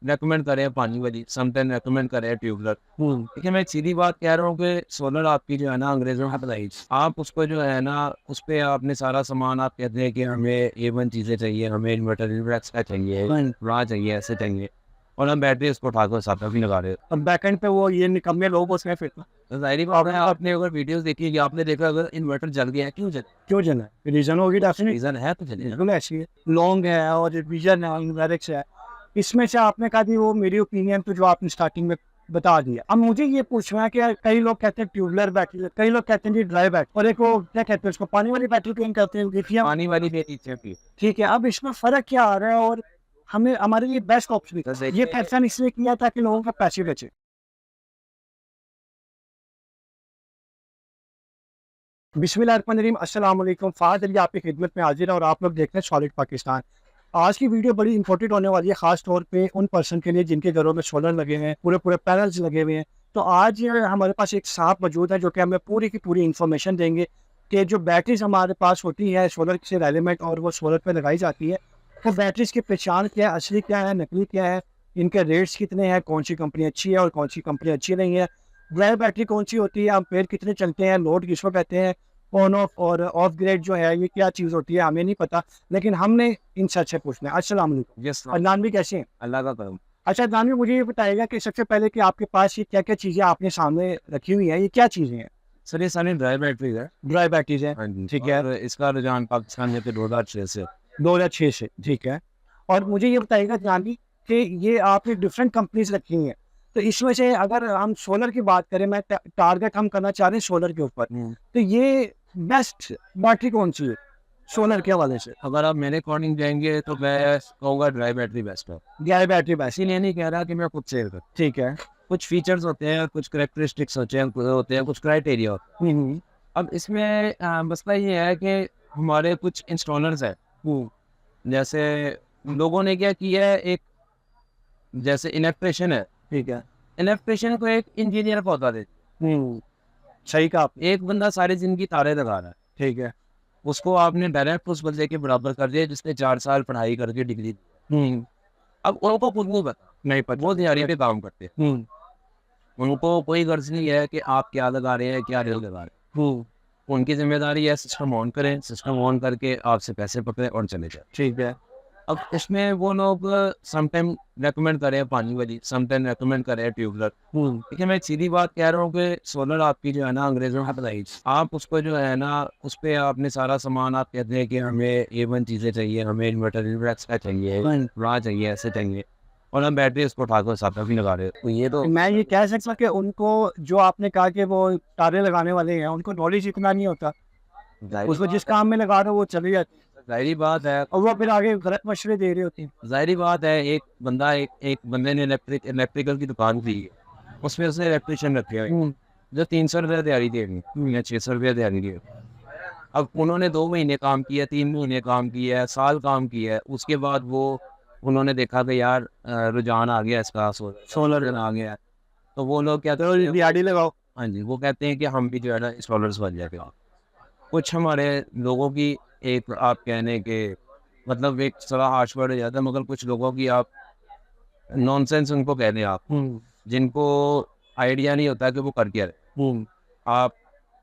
Recommend करें पानी वाली, समटाइम रेकमेंड करें ट्यूबलर। देखिए मैं एक सीधी बात कह रहा हूँ कि सोलर आपकी जो है ना अंग्रेजों की बनाई, आप उसको जो है ना उस पर आपने सारा सामान, आप कहते हैं कि हमें A1 चीज़ें चाहिए, हमें इन्वर्टर एक्स्ट्रा चाहिए, वहाँ चाहिए, ऐसे चाहिए, और हम बैटरी उसको उठाकर साथ में भी लगा रहे हो। अब बैकएंड पे वो ये निकम्मे लोग उसमें फिर तो ज़ाहिर बात है, आपने अगर वीडियोस देखी है कि आपने देखा अगर इन्वर्टर जल गया है, क्यों जल, क्यों जला है? रीजन होगी डेफिनेटली, रीज़न है तो जलेगा। बिल्कुल ऐसी है। लॉन्ग है और विजन है, न्यूमेरिक्स है। इसमें से आपने कहा कि वो मेरी ओपिनियन तो जो आपने स्टार्टिंग में बता दिया। अब मुझे ये पूछना है कि कई लोग कहते हैं ट्यूबलर बैटरी, कई लोग कहते हैं जी ड्राई बैटरी, और एक वो क्या कहते हैं उसको पानी वाली बैटरी क्यों कहते हैं, लिथियम। पानी वाली भी चाहिए। ठीक है, अब इसमें फर्क क्या आ रहा है और हमें हमारे लिए बेस्ट ऑप्शन तो ये देखिए, फैक्शन इसलिए किया था कि लोगों का पैसे बचे। बिस्मिल्लाहिर्रहमानिर्रहीम, अस्सलाम वालेकुम। फ़ाद अली आपकी खिदमत में हाजिर है और आप लोग देख रहे हैं सॉलिड पाकिस्तान। आज की वीडियो बड़ी इंपॉर्टेंट होने वाली है, खास तौर पे उन पर्सन के लिए जिनके घरों में सोलर लगे हुए हैं, पूरे पूरे पैनल्स लगे हुए हैं। तो आज हमारे पास एक साहब मौजूद है जो कि हमें पूरी की पूरी इन्फॉर्मेशन देंगे कि जो बैटरीज हमारे पास होती है सोलर से एलिमेंट और वो सोलर पर लगाई जाती है, वो बैटरीज की पहचान क्या है, असली क्या है, नकली क्या है, इनके रेट्स कितने हैं, कौन सी कंपनी अच्छी है और कौन सी कंपनी अच्छी नहीं है, ड्राई बैटरी कौन सी होती है, एम्पेयर कितने चलते हैं, लोड किसको कहते हैं, ऑन ऑफ और ऑफ ग्रेड जो है ये क्या चीज़ होती है हमें नहीं पता, लेकिन हमने इन सच से पूछना है। अस्सलाम वालेकुम। यस, अदनान भी कैसे हैं? अल्लाह का करम। अच्छा अदनान भी, मुझे ये बताइएगा कि सबसे पहले कि आपके पास ये क्या क्या चीज़ें आपने सामने रखी हुई हैं, ये क्या चीज़ें हैं? सर ये सारी ड्राई बैटरीज है। ड्राई बैटरीज हैं। हाँ जी, ठीक है। और इसका रुझान पाकिस्तान में तो 2006 से। 2006 से। ठीक है। और मुझे ये बताइएगा अदनान भी कि ये आपने डिफरेंट कंपनीज रखी हैं, तो इसमें से अगर हम सोलर की बात करें, मैं टारगेट हम करना चाह रहे हैं सोलर के ऊपर, तो ये बेस्ट बैटरी कौन सी है सोलर के हवाले से? अगर आप मेरे अकॉर्डिंग जाएंगे तो मैं कहूँगा ड्राई बैटरी बेस्ट है। Dry battery best. इसीलिए नहीं कह रहा कि मैं खुद सेल कर, ठीक है। कुछ फीचर्स होते हैं, कुछ करेक्टरिस्टिक्स होते हैं, कुछ क्राइटेरिया होते हैं। हम्म। अब इसमें मसला ये है कि हमारे कुछ इंस्टॉलर्स हैं, हम्म। जैसे लोगों ने क्या किया है, एक जैसे इलेक्ट्रिशियन है, ठीक है। इलेक्ट्रिशियन को एक इंजीनियर को होता दे, हम्म। सही कहा आपने। एक बंदा सारी जिंदगी तारे लगा रहा है, ठीक है। उसको आपने डायरेक्ट उस बंदे के बराबर कर दिया जिसने 4 साल पढ़ाई करके डिग्री दी। हम्म। अब उनको खुद नहीं पता, नहीं पता। वो दिहाड़ी पे काम करते हैं, हम्म। उनको कोई गर्ज नहीं है कि आप क्या लगा रहे हैं, क्या नहीं लगा रहे हम्म। हैं। उनकी जिम्मेदारी है सिस्टम ऑन करें, सिस्टम ऑन करके आपसे पैसे पकड़े और चले जाए। ठीक है। अब इसमें वो लोग समटाइम रेकमेंड करें पानी वाली, समटाइम रेकमेंड करें ट्यूबलर। हम्म। देखिए मैं एक सीधी बात कह रहा हूँ कि सोलर आपकी जो है ना अंग्रेजों की बनाई, आप उसको जो है ना उस पर आपने सारा सामान, आप कहते हैं कि हमें A1 चीज़ें चाहिए, हमें इन्वर्टर एक्स्ट्रा चाहिए, वहाँ चाहिए, ऐसे चाहिए, और हम बैटरी उसको उठाकर साथ में भी लगा रहे हो। तो ये तो मैं ये कह सकता कि उनको, जो आपने कहा कि वो तारे लगाने वाले हैं, उनको नॉलेज इतना नहीं होता, उसको जिस काम में लगा रहे हो वो चली जाती है जाहिर बात है, और वो फिर आगे गलत मशवरे दे रही होती है। जाहिर बात है, एक बंदे ने इलेक्ट्रिकल की दुकान की है, उसमें उसने इलेक्ट्रिशियन रखे हुए जो 300 रुपये दिहाड़ी दे रही या 600 रुपये दिहाड़ी दे। अब उन्होंने 2 महीने काम किया, 3 महीने काम किया है, साल काम किया है, उसके बाद वो उन्होंने देखा कि यार रुझान आ गया इसका, सोलर आ गया है, तो वो लोग कहते हैं दिहाड़ी लगाओ। हाँ जी, वो कहते हैं कि हम भी जो है ना सोलर्स बन जाते हैं। कुछ हमारे लोगों की, एक आप कहने के मतलब एक थोड़ा हार्श वर्ड हो जाता है, मगर कुछ लोगों की आप नॉनसेंस उनको कहते हैं आप, जिनको आइडिया नहीं होता कि वो कर क्या रहे। आप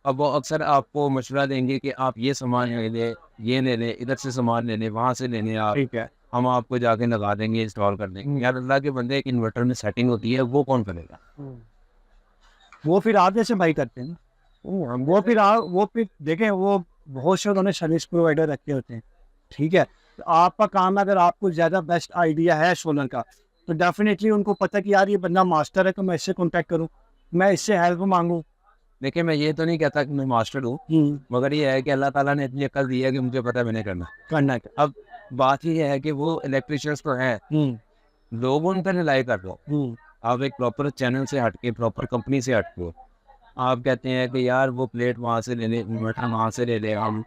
अब वो अक्सर आपको मशवरा देंगे कि आप ये सामान ले लें, ये ले लें, इधर से सामान ले लें, वहाँ से ले लें आप, ठीक है। हम आपको जाके लगा देंगे, इंस्टॉल कर देंगे। यार अल्लाह के बंदे, एक इन्वर्टर में सेटिंग होती है, वो कौन करेगा? वो फिर आप जैसे भाई करते हैं ना, वो फिर देखें, वो बहुत से उन्होंने सर्विस प्रोवाइडर रखे होते हैं। ठीक है। तो आपका काम है, अगर आपको ज़्यादा बेस्ट आइडिया है सोलर का, तो डेफिनेटली उनको पता कि यार ये बंदा मास्टर है, तो मैं इससे कॉन्टैक्ट करूँ, मैं इससे हेल्प मांगूँ। देखिए मैं ये तो नहीं कहता कि मैं मास्टर हूँ, मगर ये है कि अल्लाह ताला ने इतनी अक्ल दी है कि मुझे पता है मैंने करना। अब बात ये है कि वो इलेक्ट्रिशियंस तो हैं, लोग उन पर रिलाई कर दो। आप एक प्रॉपर चैनल से हटके, प्रॉपर कंपनी से हटके आप कहते हैं कि यार वो प्लेट वहाँ से ले लें, इन्वर्टर वहाँ से ले लें, हम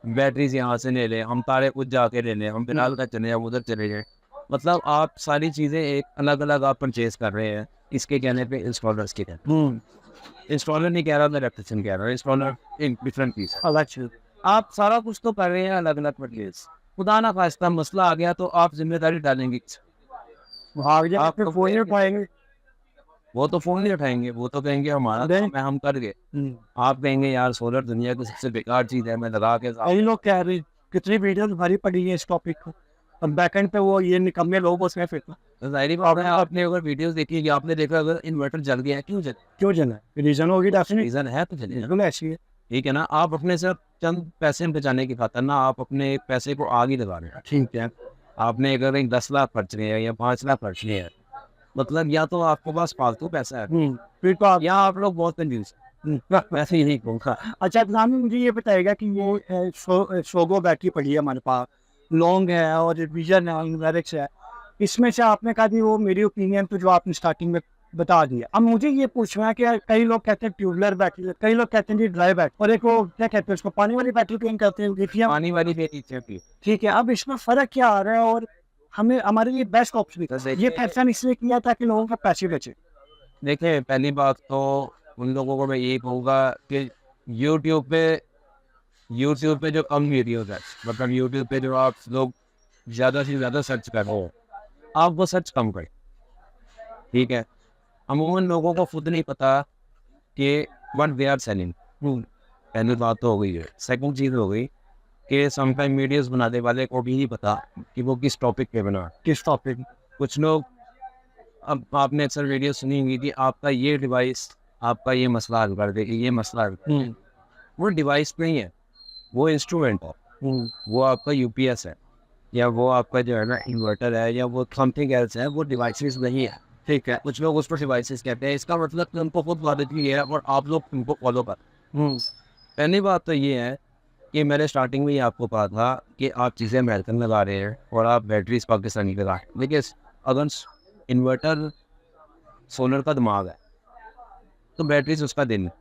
बैटरीज यहाँ से ले लें, हम तारे कुछ जाके ले लें, हम बिलाल का चले जाए, उधर चले जाए। मतलब आप सारी चीज़ें एक अलग अलग आप परचेज कर रहे हैं, इसके कहने पे इंस्टॉलर्स के कहने। इंस्टॉलर नहीं कह रहा, मैं इलेक्ट्रिशियन कह रहा हूँ, इंस्टॉलर एक डिफरेंट पीस है। आप सारा कुछ तो कर रहे हैं अलग अलग परचेज, खुदा ना खास्ता मसला आ गया तो आप जिम्मेदारी डालेंगे। भाग जाए आप फिर तो फोन नहीं उठाएंगे। वो तो फोन नहीं उठाएंगे, वो तो कहेंगे हमारा नहीं। काम है, हम कर गए। आप कहेंगे यार सोलर दुनिया की सबसे बेकार चीज है, मैं लगा के कई लोग कह रहे कितनी वीडियोस भरी पड़ी है इस टॉपिक को, और बैकएंड पे वो ये निकम्मे लोग उसमें फिर तो जाहिर बात है, आपने अगर वीडियोस देखी है, आपने देखा अगर इन्वर्टर जल गया है, क्यों जले? क्यों जना रीजन होगी डेफिनेटली, रीजन है तो जले। बिल्कुल ऐसी है। ठीक है ना, आप अपने सिर्फ चंद पैसे बचाने की खातर ना आप अपने पैसे को आग ही लगा रहे हैं। ठीक है। आपने अगर एक 10 लाख खर्च लिए हैं या 5 लाख खर्च लिए हैं, मतलब या तो आपके पास फालतू पैसा है फिर तो आप या आप लोग बहुत कंजूस हैं। वैसे ही नहीं कहूँगा। अच्छा इब्राहिम, मुझे ये बताएगा कि ये शोगो बैटरी पड़ी है हमारे पास, लॉन्ग है और विजन है, लिरिक्स है, इसमें से आपने कहा कि वो मेरी ओपिनियन तो जो आपने स्टार्टिंग में बता दिया। अब मुझे ये पूछना है कि कई लोग कहते हैं ट्यूबलर बैटरी, कई लोग कहते हैं जी ड्राई बैटरी, और एक वो क्या कहते हैं उसको पानी वाली बैटरी क्यों कहते हैं, लिथियम। पानी वाली मेरी इच्छा थी। ठीक है, अब इसमें फर्क क्या आ रहा है, और हमें हमारे लिए बेस्ट ऑप्शन ये फैसला इसलिए किया था कि लोगों का पैसे बचे। देखिए पहली बात तो उन लोगों को मैं यही कहूँगा कि यूट्यूब पे जो कम वीडियोस है, मतलब यूट्यूब पे जो आप लोग ज़्यादा से ज़्यादा सर्च कर रहे हो, आप वो सर्च कम करें। ठीक है, अमूमन लोगों को खुद नहीं पता कि व्हाट दे आर सेलिंग। पहली बात तो हो गई है। सेकंड चीज़ हो गई कि समटाइम वीडियोस बनाने वाले को भी नहीं पता कि वो किस टॉपिक पे बना। किस टॉपिक? कुछ लोग, अब आपने अक्सर वीडियो सुनी होगी कि आपका ये डिवाइस आपका ये मसला हल कर देगी, ये मसला हल कर देगी। वो डिवाइस नहीं है, वो इंस्ट्रूमेंट है, वो आपका यूपीएस है, या वो आपका जो है ना इन्वर्टर है, या वो समथिंग एल्स है, वो डिवाइसेस नहीं है। ठीक है, कुछ लोग उसको डिवाइसेस कहते हैं, इसका मतलब कि उनको खुद आदत भी है और आप लोग उनको फॉलो कर। पहली बात तो ये है कि मैंने स्टार्टिंग में ही आपको कहा था कि आप चीज़ें अमेरिकन लगा रहे हैं और आप बैटरीज पाकिस्तानी लगा रहे हैं। देखिए अगर इन्वर्टर सोलर का दिमाग है तो बैटरीज उसका दिन है,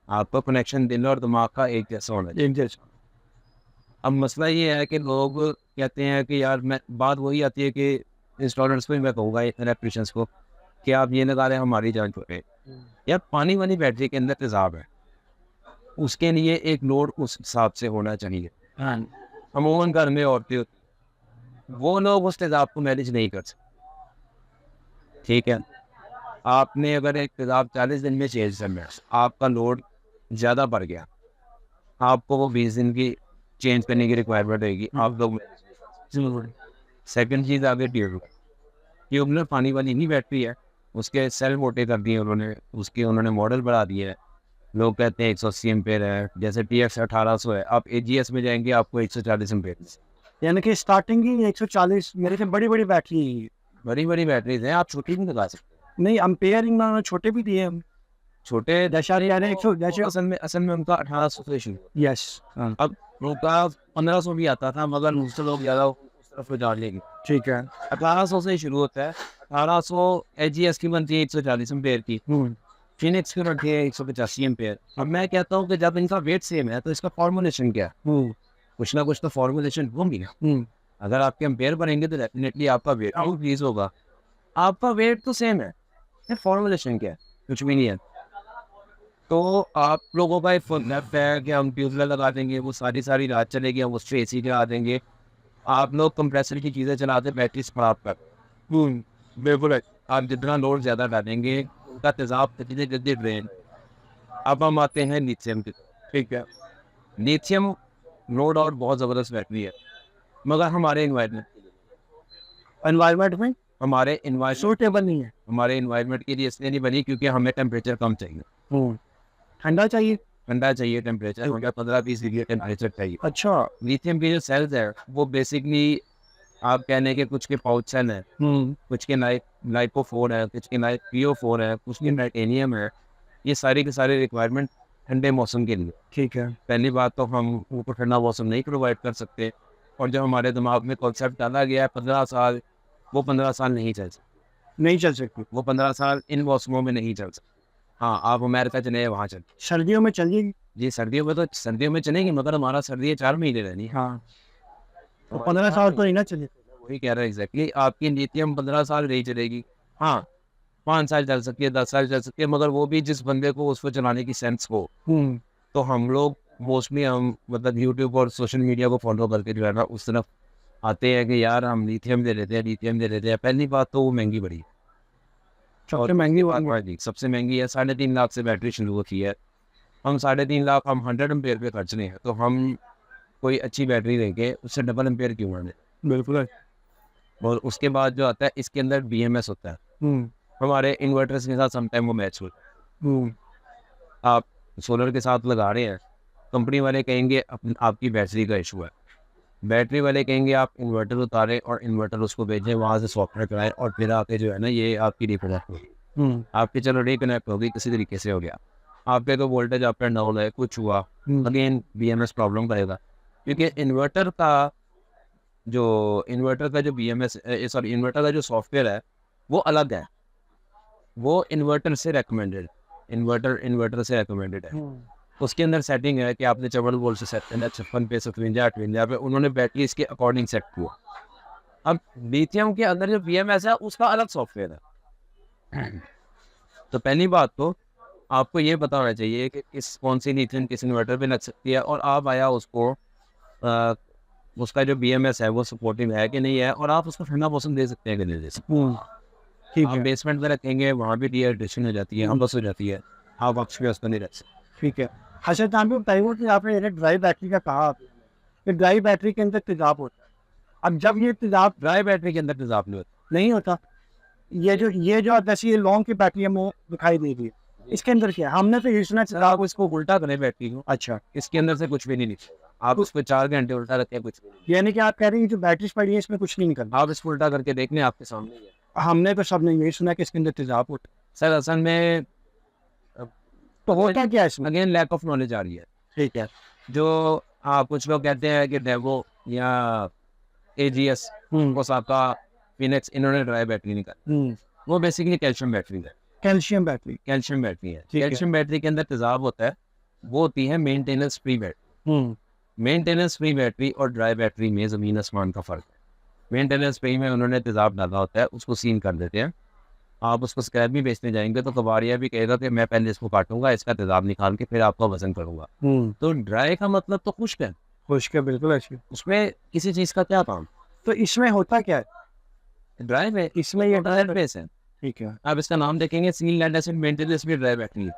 आपका कनेक्शन दिन और दिमाग का एक जैसा होना चाहिए। एक जैसा। अब मसला ये है कि लोग कहते हैं कि यार, मैं बात वही आती है कि इंस्टॉलर्स को ही मैं कहूँगा इलेक्ट्रिशियंस को कि आप ये लगा रहे हैं हमारी जान छोड़े। यार पानी वाली बैटरी के अंदर तेजाब है, उसके लिए एक लोड उस हिसाब से होना चाहिए। अमूमन घर में औरतें होती, वो लोग उस तेजाब को मैनेज नहीं कर सकते। ठीक है, आपने अगर एक तेजाब 40 दिन में चेंज करना है, आपका लोड ज़्यादा बढ़ गया, आपको वो 20 दिन की चेंज करने की रिक्वायरमेंट होगी। आप लोग सेकंड चीज़ आगे ट्यूबलर पानी वाली नहीं बैटरी है, उसके सेल मोटे कर दिए उन्होंने, उसके उन्होंने मॉडल बढ़ा दिए हैं। लोग कहते हैं 180 एम्पेयर है, जैसे TX 1800 है, आप AGS में जाएंगे आपको 140 एम्पेयर। यानी कि स्टार्टिंग ही 140 मेरे से बड़ी बड़ी बैटरी है। बड़ी बड़ी बैटरीज हैं, आप छोटी भी लगा सकते नहीं, अम्पेयरिंग में छोटे भी दिए हम, छोटे दशहरे यानी 100 जैसे। असल में उनका 1800 से शुरू। यस। अब उनका 1500 भी आता था, मगर मुझसे लोग ज़्यादा उस तरफ जान लेंगे। ठीक है। 1800 से शुरू होता है। 1800 AGS की बनती है 140 एम्पेयर की, फिनिक्स की बनती है 185 एम्पेयर। अब मैं कहता हूँ कि जब इनका वेट सेम है तो इसका फॉर्मुलेशन क्या है? कुछ ना कुछ तो फॉर्मुलेशन होंगी ना। अगर आपके एम्पेयर बनेंगे तो डेफिनेटली आपका वेट इंक्रीज होगा। आपका वेट तो सेम है, फॉर्मुलेशन क्या है? कुछ भी नहीं है। तो आप लोगों का एक लेफ्ट है कि हम ट्यूबलर लगा देंगे, वो सारी रात चलेगी, हम उस पर AC चला देंगे। आप लोग कंप्रेसर की चीज़ें चलाते, बैटरी खराब कर। बिल्कुल है, आप जितना लोड ज़्यादा डालेंगे उनका तेजाब कितने जल्दी ड्रेन। अब हम आते हैं लिथियम की। ठीक है, लिथियम नो डाउट बहुत ज़बरदस्त बैटरी है, मगर हमारे एनवायरनमेंट में हमारे इन्वायरमेंट सूटेबल नहीं है। हमारे इन्वायरमेंट के लिए इसलिए नहीं बनी क्योंकि हमें टेम्परेचर कम चाहिए, ठंडा चाहिए, ठंडा चाहिए। टेम्परेचर हमें 15-20 डिग्री टेम्परेचर चाहिए। अच्छा। लिथियम के जो सेल्स है वो बेसिकली आप कहने के कुछ के पाउच सेल है, कुछ के लाइपोफोर है, कुछ के PO4 है, कुछ के टाइटेनियम है। ये सारी के सारे रिक्वायरमेंट ठंडे मौसम के लिए। ठीक है। पहली बात तो हम उनको ठंडा मौसम नहीं प्रोवाइड कर सकते, और जो हमारे दिमाग में कॉन्सेप्ट डाला गया है 15 साल, वो 15 साल नहीं चल सकते, नहीं चल सकती। वो 15 साल इन मौसमों में नहीं चल सकते। हाँ, आप अमेरिका चले वहाँ चले, सर्दियों में चलिएगी। जी सर्दियों में चलेंगे, मगर हमारा सर्दी 4 महीने रहनी है। हाँ, तो 15 साल तो नहीं ना चले। वही कह रहा है एग्जैक्टली, आपकी लिथियम 15 साल नहीं चलेगी। हाँ, 5 साल चल सकती है, 10 साल चल सकती है, मगर वो भी जिस बंदे को उसको चलाने की सेंस हो। तो हम लोग मोस्टली हम मतलब यूट्यूब और सोशल मीडिया को फॉलो करके जो है ना उस तरफ आते हैं कि यार हम लिथियम दे लेते हैं, लिथियम दे लेते हैं। पहली बात तो वो महंगी पड़ी, सबसे महंगी सबसे महंगी है। 3.5 लाख से बैटरी शुरू होती है। हम 3.5 लाख हम 100 एम्पेयर पे खर्च रहे हैं, तो हम कोई अच्छी बैटरी लेके उससे डबल एम्पेयर क्यों माने। बिल्कुल। और उसके बाद जो आता है इसके अंदर BMS होता है, हमारे इन्वर्टर्स के साथ समटाइम वो मैच होता है। आप सोलर के साथ लगा रहे हैं, कंपनी वाले कहेंगे आपकी बैटरी का इशू है, बैटरी वाले कहेंगे आप इन्वर्टर उतारें और इन्वर्टर उसको भेजें, वहाँ से सॉफ्टवेयर कराएं और फिर आके जो है ना ये आपकी रिकनेक्ट होगी। आपकी चलो रिकनेक्ट होगी किसी तरीके से हो गया, आपके तो वोल्टेज अप एंड डाउन है, कुछ हुआ, अगेन BMS प्रॉब्लम करेगा। क्योंकि इन्वर्टर का जो इन्वर्टर का जो सॉफ्टवेयर है वो अलग है, वो इन्वर्टर से रेकमेंडेड है। उसके अंदर सेटिंग है कि आपने 54 वोल्ट से सेट करना है, 56 पे, 57, 58 पे, उन्होंने बैटरी इसके अकॉर्डिंग सेट किया। अब लिथियम के अंदर जो BMS है उसका अलग सॉफ्टवेयर है। तो पहली बात तो आपको ये पता होना चाहिए कि कौन सी लिथियम किस इन्वर्टर पे लग सकती है, और आप आया उसको उसका जो BMS है वो सपोर्टिव है कि नहीं है, और आप उसको ठंडा मौसम दे सकते हैं कि नहीं दे सकते। आप बेसमेंट में रखेंगे, वहाँ भी डिहाइड्रेशन हो जाती है, हमस हो जाती है, आप भी उसको नहीं रख सकते। ठीक है। अच्छा नाम भी बताइए कि आपने ड्राई बैटरी का कहा कि ड्राई बैटरी के अंदर तेजाब होता है। अब जब ये तेजाब ड्राई बैटरी के अंदर तेजाब नहीं होता, ये जो जैसे ये लॉन्ग की बैटरी है वो दिखाई दे रही है, इसके अंदर क्या है? हमने तो ये सुना आप इसको उल्टा करें बैटरी को, अच्छा इसके अंदर से कुछ भी नहीं निकलेगा। आप उसको 4 घंटे उल्टा रखते हैं, कुछ भी नहीं। यानी कि आप कह रहे हैं जो बैटरी पड़ी है इसमें कुछ नहीं निकलता। आप इसको उल्टा करके देख लें, आपके सामने ही है। हमने तो सबने यही सुना कि इसके अंदर तेजाब होता है। सर असल में तो होता क्या है इसमें? अगेन लैक ऑफ नॉलेज आ रही है। ठीक है। जो कुछ लोग कहते हैं कि डेवो या AGS बस आपका फिनिक्स, इन्होंने ड्राई बैटरी निकाली, वो बेसिकली कैल्शियम बैटरी है। कैल्शियम बैटरी है। कैल्शियम बैटरी के अंदर तेजाब होता है, वो होती है maintenance free battery. Maintenance free battery और ड्राई बैटरी में ज़मीन आसमान का फ़र्क है। मेंटेनेंस फ्री में उन्होंने तेजाब डाला होता है, उसको सीन कर देते हैं। आप उसको स्क्रैप भी बेचने जाएंगे तो कबाड़िया भी कहेगा कि मैं पहले इसको काटूंगा, इसका तेजाब निकाल के फिर आपका वजन करूंगा। तो ड्राई का मतलब तो खुश्क है। खुश्क है, बिल्कुल अच्छी। उसमें किसी चीज़ का क्या काम? तो इसमें होता क्या है ड्राई में? इसमें ये ड्राई बेस है। ठीक है। आप इसका नाम देखेंगे सील लेड एसिड मेंटेनेंस भी ड्राई बैटरी है।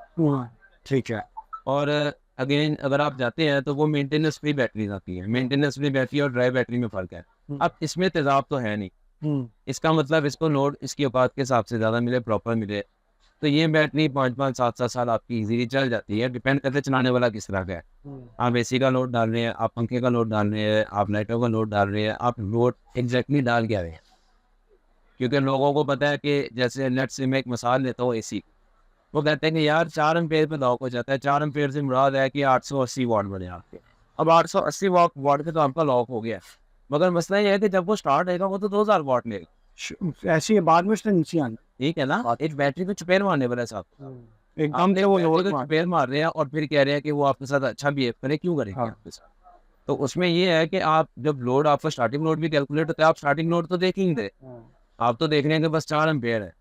ठीक है। और अगेन अगर आप जाते हैं तो वो मेंटेनेंस फ्री बैटरी आती है। मेंटेनेंस फ्री बैटरी और ड्राई बैटरी में फ़र्क है। अब इसमें तेजाब तो है नहीं, इसका मतलब इसको लोड इसकी औकात के हिसाब से ज़्यादा मिले, प्रॉपर मिले, तो ये बैटरी 5-5, 7-7 साल आपकी इजीली चल जाती है। डिपेंड करते चलाने वाला किस तरह का है। आप AC का लोड डाल रहे हैं, आप पंखे का लोड डाल रहे हैं, आप लाइटों का लोड डाल रहे हैं, आप लोड एग्जैक्टली डाल के आ रहे हैं। क्योंकि लोगों को पता है कि जैसे नेट से मैं एक मिसाल लेता हूँ AC, वो कहते हैं कि यार 4 एम्पेयर पे लॉक हो जाता है। 4 एम्पेयर से मुराद है कि 880 वाट बने आपके। अब 880 वाट पे तो आपका लॉक हो गया, मगर मसला ये है कि जब वो स्टार्ट होगा वो तो 2000 वाट लेगा। ऐसी बाद में उसने नीचे आना, ठीक है ना। एक बैटरी को चपेट मारने वाला साहब, एकदम से वो लोड को चपेट मार रहे हैं और फिर कह रहे हैं कि वो आपके साथ अच्छा बिहेव करे, क्यों करेंगे आपके साथ? तो उसमें ये है कि आप जब लोड, आपका स्टार्टिंग लोड भी कैलकुलेट होता है, आप स्टार्टिंग लोड तो देखेंगे, आप तो देख रहे हैं कि बस 4 एम्पेयर है,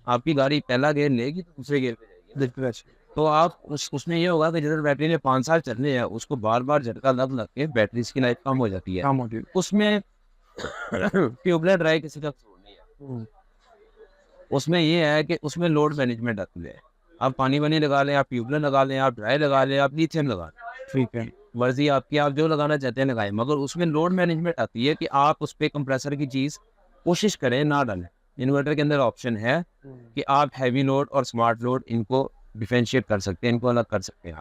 आपकी गाड़ी पहला गेयर लेगी तो दूसरे गेयर पे जाएगी। तो आप उसमें ये होगा कि जिधर बैटरी ने 5 साल चलने हैं उसको बार बार झटका लग के बैटरी की लाइफ कम हो जाती है। उसमें ट्यूबलेट ड्राई किसी का कसूर नहीं है। उसमें ये है कि उसमें लोड मैनेजमेंट आती है। आप पानी वानी लगा लें, आप ट्यूबलेट लगा लें, आप ड्राई लगा लें, आप लिथियम लगा लें, ठीक है, मर्जी आपकी, आप जो लगाना चाहते हैं लगाएं, मगर उसमें लोड मैनेजमेंट आती है कि आप उस पर कंप्रेसर की चीज़ कोशिश करें ना डालें। इन्वर्टर के अंदर ऑप्शन है कि आप हैवी लोड और स्मार्ट लोड इनको डिफरेंशिएट कर सकते हैं, इनको अलग कर सकते हैं।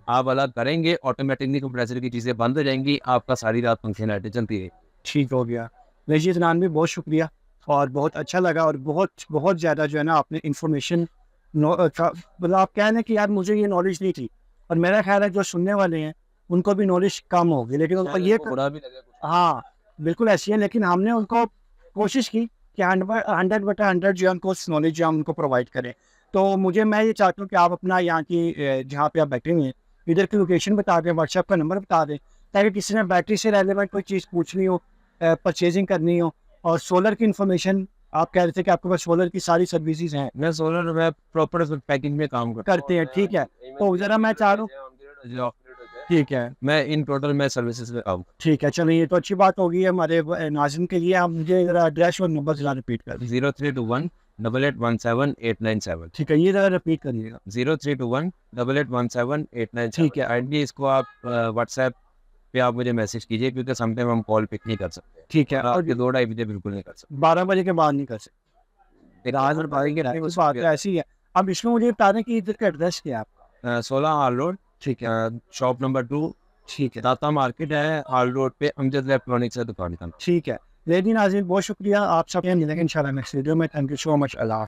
आप अलग करेंगे ऑटोमेटिकली कंप्रेसर की चीज़ें बंद हो जाएंगी, आपका सारी रात पंखे लाइटें चलती रहेगी। ठीक हो गया। रशीद नान भी बहुत शुक्रिया और बहुत अच्छा लगा, और बहुत ज़्यादा जो है ना आपने इन्फॉर्मेशन मतलब आप कह रहे हैं कि यार मुझे ये नॉलेज नहीं थी, और मेरा ख्याल है जो सुनने वाले हैं उनको भी नॉलेज कम होगी, लेकिन उनको ये हाँ बिल्कुल ऐसी है, लेकिन हमने उनको कोशिश की कि 100/100 जो है उनको नॉलेज जो हम उनको प्रोवाइड करें। तो मैं ये चाहता हूँ कि आप अपना यहाँ की जहाँ पे आप बैठे हुए हैं इधर की लोकेशन बता दें, व्हाट्सएप का नंबर बता दें, ताकि किसी ने बैटरी से रेलेवेंट कोई चीज़ पूछनी हो, परचेजिंग करनी हो, और सोलर की इन्फॉर्मेशन आप कह रहे थे कि आपके पास सोलर की सारी सर्विसेज हैं। मैं सोलर में प्रॉपर पैकिंग में काम करते हैं, ठीक है। तो ज़रा मैं चाह रहा हूँ, ठीक है, मैं इन टोटल मैं सर्विसेज पे काम। ठीक है, चलिए ये तो अच्छी बात होगी हमारे नाज़रीन के लिए। आप मुझे ज़रा एड्रेस और नंबर ज़रा रिपीट कर दें। 0321 8817 897। ठीक है, ये ज़रा रिपीट करिएगा। 0321 8817 897। ठीक है। काइंडली इसको आप व्हाट्सएप पे आप मुझे मैसेज कीजिए, क्योंकि समटाइम हम कॉल पिक नहीं कर सकते। ठीक है, और और आपके 2-2:30 बजे बिल्कुल नहीं कर सकते। 12 बजे के बाद नहीं कर सकते। रात और बारी के उस बात तो ऐसी है। अब इसमें मुझे बता दें कि इधर का एड्रेस क्या है आपका? 16 हाल रोड, ठीक है, शॉप नंबर 2, ठीक है, दाता मार्केट है, हाल रोड पे अमजद इलेक्ट्रॉनिक्स है दुकान का। ठीक है। लेकिन नाज़रीन बहुत शुक्रिया, आप सब मिलेंगे इंशाल्लाह नेक्स्ट वीडियो में। Thank you so much. Allah.